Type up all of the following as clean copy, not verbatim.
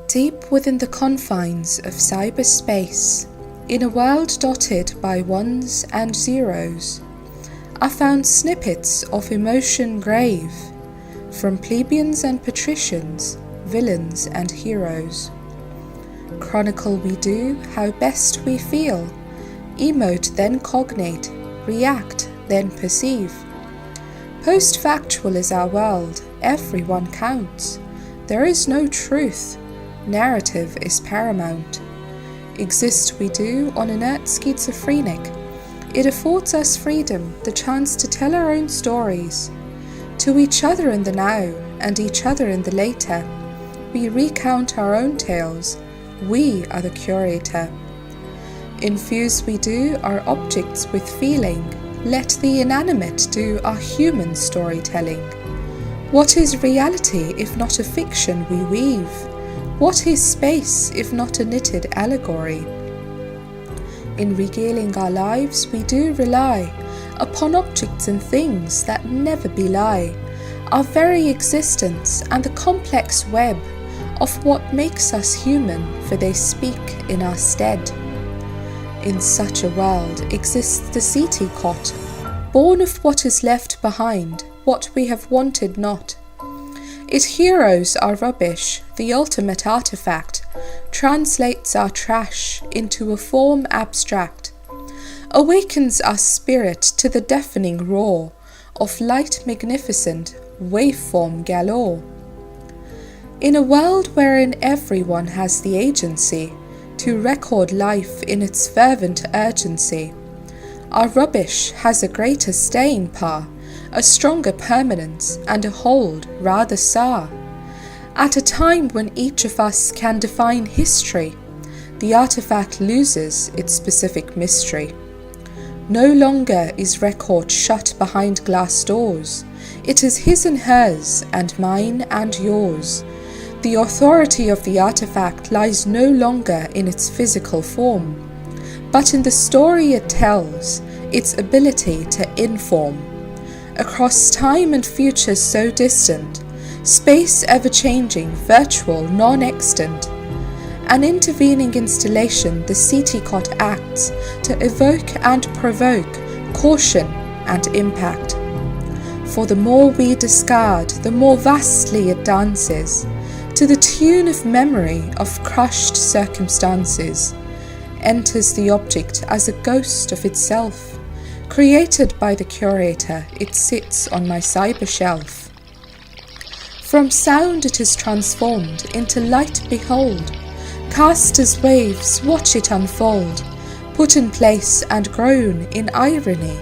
Deep within the confines of cyberspace, in a world dotted by ones and zeros, I found snippets of emotion grave, from plebeians and patricians, villains and heroes. Chronicle we do how best we feel, emote then cognate, react then perceive. Post-factual is our world, everyone counts. There is no truth, narrative is paramount. Exist we do on inert schizophrenic. It affords us freedom, the chance to tell our own stories. To each other in the now, and each other in the later. We recount our own tales, we are the curator. Infuse we do our objects with feeling, let the inanimate do our human storytelling. What is reality if not a fiction we weave? What is space if not a knitted allegory? In regaling our lives we do rely upon objects and things that never belie our very existence and the complex web of what makes us human, for they speak in our stead. In such a world exists the city cot, born of what is left behind, what we have wanted not. Its heroes are rubbish, the ultimate artifact, translates our trash into a form abstract, awakens our spirit to the deafening roar of light magnificent, waveform galore. In a world wherein everyone has the agency to record life in its fervent urgency, our rubbish has a greater staying power, a stronger permanence, and a hold rather sour. At a time when each of us can define history, the artifact loses its specific mystery. No longer is record shut behind glass doors. It is his and hers, and mine and yours. The authority of the artifact lies no longer in its physical form, but in the story it tells, its ability to inform. Across time and future so distant, space ever-changing, virtual, non-extant, an intervening installation the city cot acts to evoke and provoke caution and impact. For the more we discard, the more vastly it dances, to the tune of memory of crushed circumstances, enters the object as a ghost of itself. Created by the curator, it sits on my cyber shelf. From sound it is transformed into light, behold. Cast as waves, watch it unfold, put in place and grown in irony,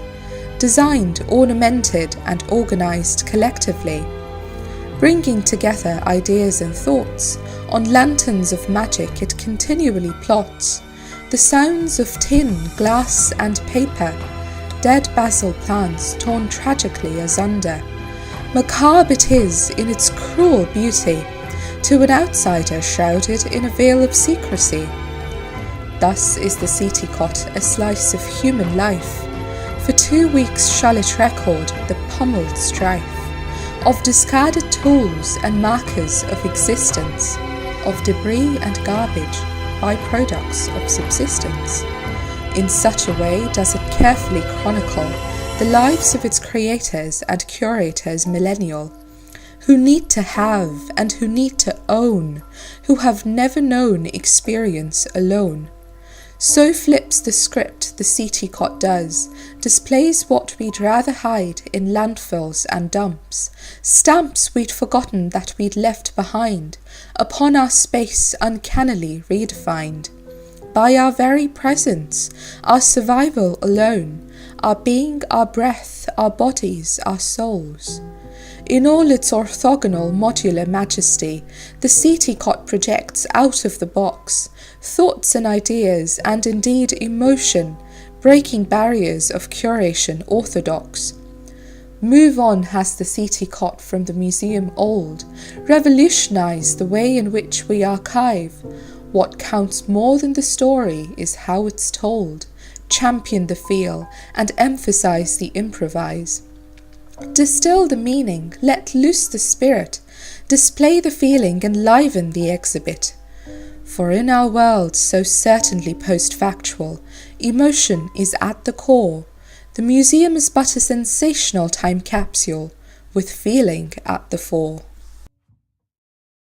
designed, ornamented and organized collectively, bringing together ideas and thoughts. On lanterns of magic it continually plots, the sounds of tin, glass and paper, dead basil plants torn tragically asunder. Macabre it is in its cruel beauty, to an outsider shrouded in a veil of secrecy. Thus is the city cot a slice of human life. For 2 weeks shall it record the pummeled strife of discarded tools and markers of existence, of debris and garbage, byproducts of subsistence. In such a way does it carefully chronicle the lives of its creators and curators millennial, who need to have and who need to own, who have never known experience alone. So flips the script the city cot does, displays what we'd rather hide in landfills and dumps, stamps we'd forgotten that we'd left behind, upon our space uncannily redefined. By our very presence, our survival alone, our being, our breath, our bodies, our souls. In all its orthogonal modular majesty, the city cot projects out of the box thoughts and ideas and indeed emotion, breaking barriers of curation orthodox. Move on has the city cot from the museum old, revolutionize the way in which we archive. What counts more than the story is how it's told, champion the feel and emphasize the improvise. Distill the meaning, let loose the spirit, display the feeling and liven the exhibit. For in our world so certainly post-factual, emotion is at the core. The museum is but a sensational time capsule, with feeling at the fore.